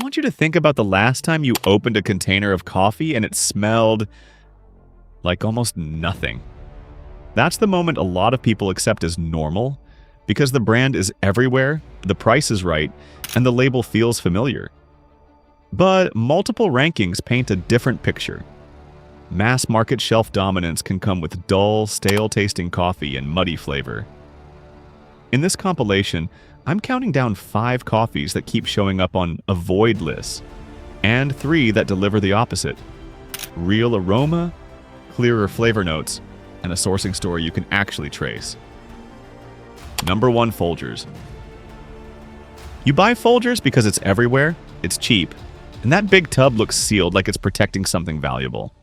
want you to think about the last time you opened a container of coffee and it smelled like almost nothing. That's the moment a lot of people accept as normal because the brand is everywhere, the price is right, and the label feels familiar. But multiple rankings paint a different picture. Mass market shelf dominance can come with dull, stale-tasting coffee and muddy flavor. In this compilation, I'm counting down 5 coffees that keep showing up on avoid lists, and 3 that deliver the opposite. Real aroma, clearer flavor notes, and a sourcing story you can actually trace. Number 1, Folgers. You buy Folgers because it's everywhere, it's cheap, and that big tub looks sealed like it's protecting something valuable.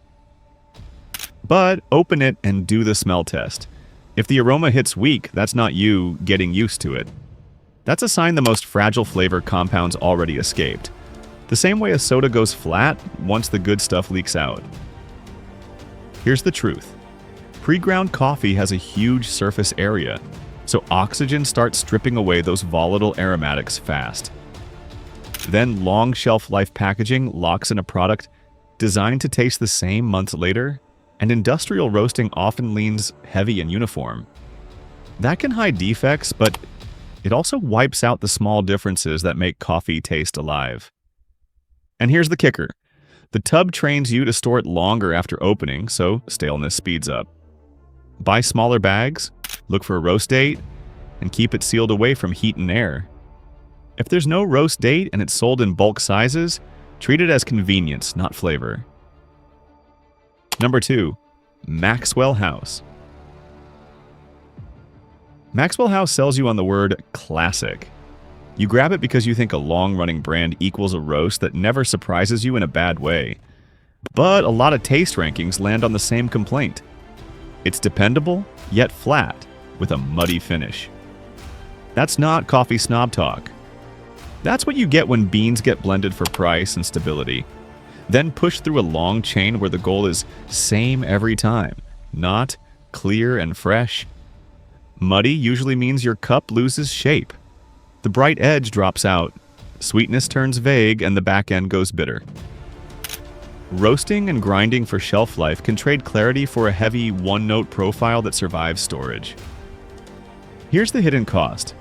But open it and do the smell test. If the aroma hits weak, that's not you getting used to it. That's a sign the most fragile flavor compounds already escaped. The same way a soda goes flat once the good stuff leaks out. Here's the truth. Pre-ground coffee has a huge surface area, so oxygen starts stripping away those volatile aromatics fast. Then long shelf life packaging locks in a product designed to taste the same months later, and industrial roasting often leans heavy and uniform. That can hide defects, but it also wipes out the small differences that make coffee taste alive. And here's the kicker. The tub trains you to store it longer after opening, so staleness speeds up. Buy smaller bags, look for a roast date, and keep it sealed away from heat and air. If there's no roast date and it's sold in bulk sizes, treat it as convenience, not flavor. Number 2, Maxwell House. Maxwell House sells you on the word classic. You grab it because you think a long-running brand equals a roast that never surprises you in a bad way. But a lot of taste rankings land on the same complaint. It's dependable, yet flat, with a muddy finish. That's not coffee snob talk. That's what you get when beans get blended for price and stability. Then push through a long chain where the goal is same every time, not clear and fresh. Muddy usually means your cup loses shape. The bright edge drops out, sweetness turns vague, and the back end goes bitter. Roasting and grinding for shelf life can trade clarity for a heavy one-note profile that survives storage. Here's the hidden cost.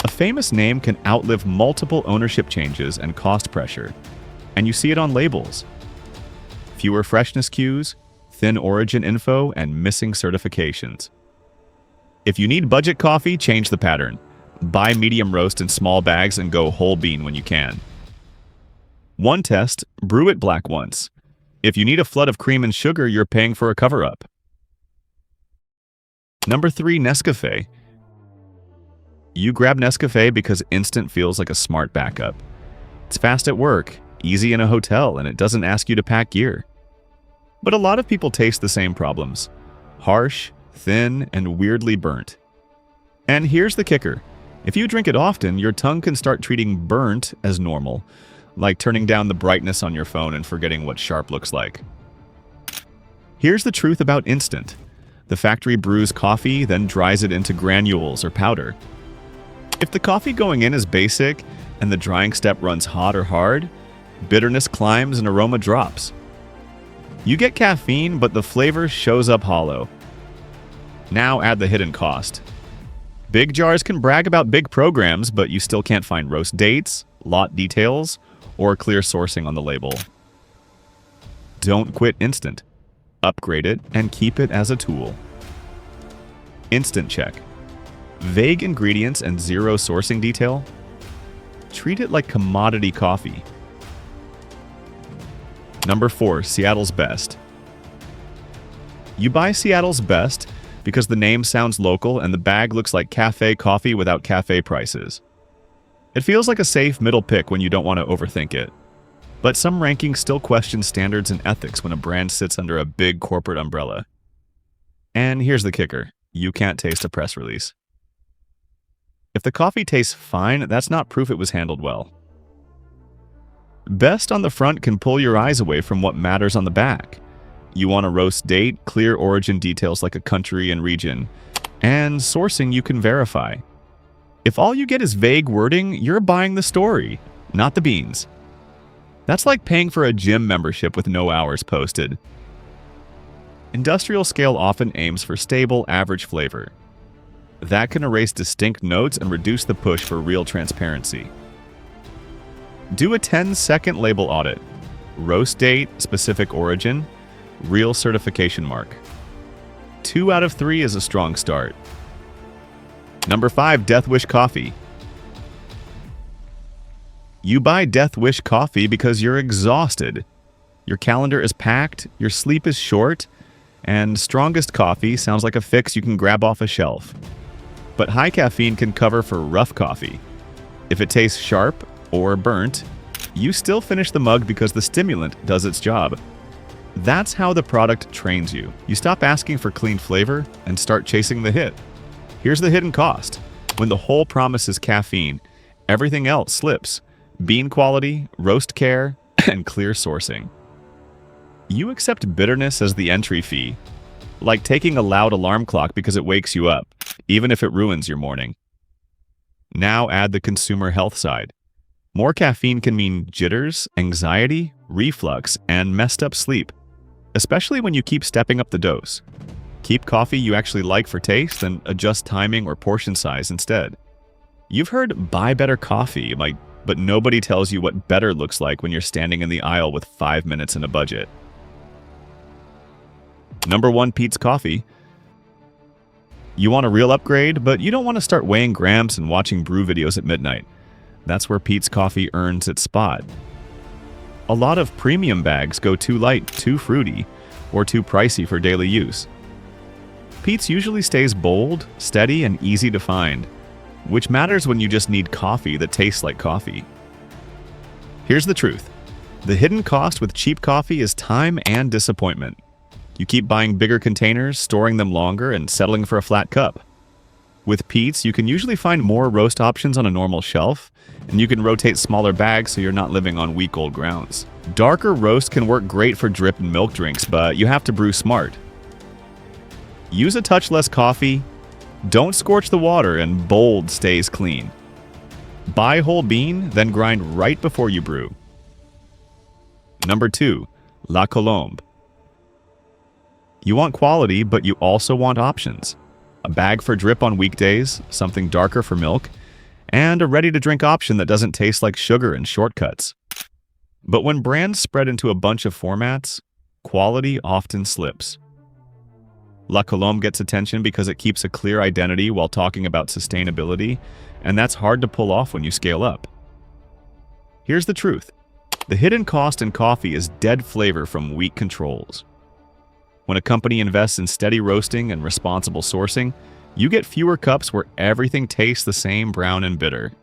A famous name can outlive multiple ownership changes and cost pressure, and you see it on labels. Fewer freshness cues, thin origin info, and missing certifications. If you need budget coffee, change the pattern. Buy medium roast in small bags and go whole bean when you can. One test, brew it black once. If you need a flood of cream and sugar, you're paying for a cover-up. Number 3, Nescafe. You grab Nescafe because instant feels like a smart backup. It's fast at work, easy in a hotel, and it doesn't ask you to pack gear. But a lot of people taste the same problems. Harsh, thin, and weirdly burnt. And here's the kicker. If you drink it often, your tongue can start treating burnt as normal, like turning down the brightness on your phone and forgetting what sharp looks like. Here's the truth about instant. The factory brews coffee, then dries it into granules or powder. If the coffee going in is basic and the drying step runs hot or hard, bitterness climbs and aroma drops. You get caffeine, but the flavor shows up hollow. Now add the hidden cost. Big jars can brag about big programs, but you still can't find roast dates, lot details, or clear sourcing on the label. Don't quit instant. Upgrade it and keep it as a tool. Instant check. Vague ingredients and zero sourcing detail? Treat it like commodity coffee. Number 4, Seattle's Best. You buy Seattle's Best because the name sounds local and the bag looks like cafe coffee without cafe prices. It feels like a safe middle pick when you don't want to overthink it. But some rankings still question standards and ethics when a brand sits under a big corporate umbrella. And here's the kicker. You can't taste a press release. If the coffee tastes fine, that's not proof it was handled well. Best on the front can pull your eyes away from what matters on the back. You want a roast date, clear origin details like a country and region, and sourcing you can verify. If all you get is vague wording, you're buying the story, not the beans. That's like paying for a gym membership with no hours posted. Industrial scale often aims for stable, average flavor. That can erase distinct notes and reduce the push for real transparency. Do a 10-second label audit. Roast date, specific origin, real certification mark. 2 out of 3 is a strong start. Number 5, Death Wish coffee. You buy Death Wish coffee because you're exhausted. Your calendar is packed, your sleep is short, and strongest coffee sounds like a fix you can grab off a shelf. But high caffeine can cover for rough coffee. If it tastes sharp or burnt, you still finish the mug because the stimulant does its job. That's how the product trains you. You stop asking for clean flavor and start chasing the hit. Here's the hidden cost. When the whole promise is caffeine, everything else slips. Bean quality, roast care, and clear sourcing. You accept bitterness as the entry fee, like taking a loud alarm clock because it wakes you up, even if it ruins your morning. Now add the consumer health side. More caffeine can mean jitters, anxiety, reflux, and messed up sleep, especially when you keep stepping up the dose. Keep coffee you actually like for taste and adjust timing or portion size instead. You've heard buy better coffee, but nobody tells you what better looks like when you're standing in the aisle with 5 minutes and a budget. Number 1, Peet's Coffee. You want a real upgrade, but you don't want to start weighing grams and watching brew videos at midnight. That's where Peet's Coffee earns its spot. A lot of premium bags go too light, too fruity, or too pricey for daily use. Peet's usually stays bold, steady, and easy to find, which matters when you just need coffee that tastes like coffee. Here's the truth. The hidden cost with cheap coffee is time and disappointment. You keep buying bigger containers, storing them longer, and settling for a flat cup. With Peet's, you can usually find more roast options on a normal shelf, and you can rotate smaller bags so you're not living on week-old grounds. Darker roast can work great for drip and milk drinks, but you have to brew smart. Use a touch less coffee, don't scorch the water, and bold stays clean. Buy whole bean, then grind right before you brew. Number 2, La Colombe. You want quality, but you also want options. A bag for drip on weekdays, something darker for milk, and a ready-to-drink option that doesn't taste like sugar and shortcuts. But when brands spread into a bunch of formats, quality often slips. La Colombe gets attention because it keeps a clear identity while talking about sustainability, and that's hard to pull off when you scale up. Here's the truth. The hidden cost in coffee is dead flavor from weak controls. When a company invests in steady roasting and responsible sourcing, you get fewer cups where everything tastes the same, brown and bitter.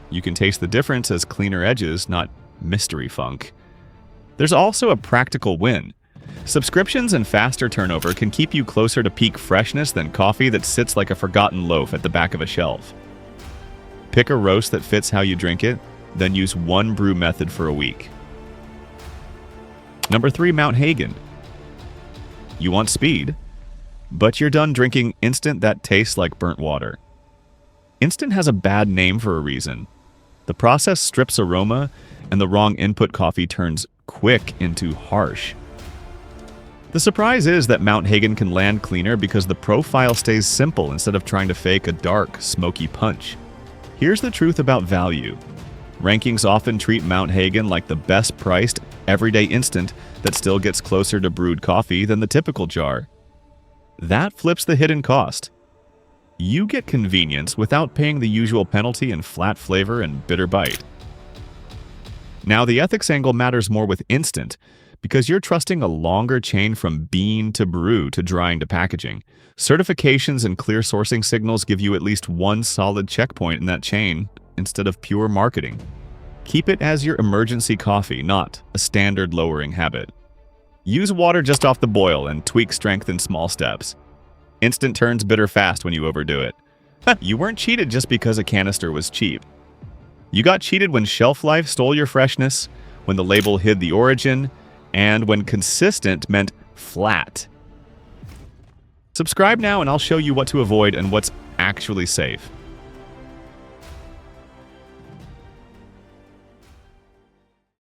You can taste the difference as cleaner edges, not mystery funk. There's also a practical win. Subscriptions and faster turnover can keep you closer to peak freshness than coffee that sits like a forgotten loaf at the back of a shelf. Pick a roast that fits how you drink it, then use one brew method for a week. Number 3, Mount Hagen. You want speed, but you're done drinking instant that tastes like burnt water. Instant has a bad name for a reason. The process strips aroma, and the wrong input coffee turns quick into harsh. The surprise is that Mount Hagen can land cleaner because the profile stays simple instead of trying to fake a dark, smoky punch. Here's the truth about value. Rankings often treat Mount Hagen like the best-priced, everyday instant that still gets closer to brewed coffee than the typical jar. That flips the hidden cost. You get convenience without paying the usual penalty in flat flavor and bitter bite. Now, the ethics angle matters more with instant, because you're trusting a longer chain from bean to brew to drying to packaging. Certifications and clear sourcing signals give you at least one solid checkpoint in that chain instead of pure marketing. Keep it as your emergency coffee, not a standard lowering habit. Use water just off the boil and tweak strength in small steps. Instant turns bitter fast when you overdo it. You weren't cheated just because a canister was cheap. You got cheated when shelf life stole your freshness, when the label hid the origin, and when consistent meant flat. Subscribe now and I'll show you what to avoid and what's actually safe.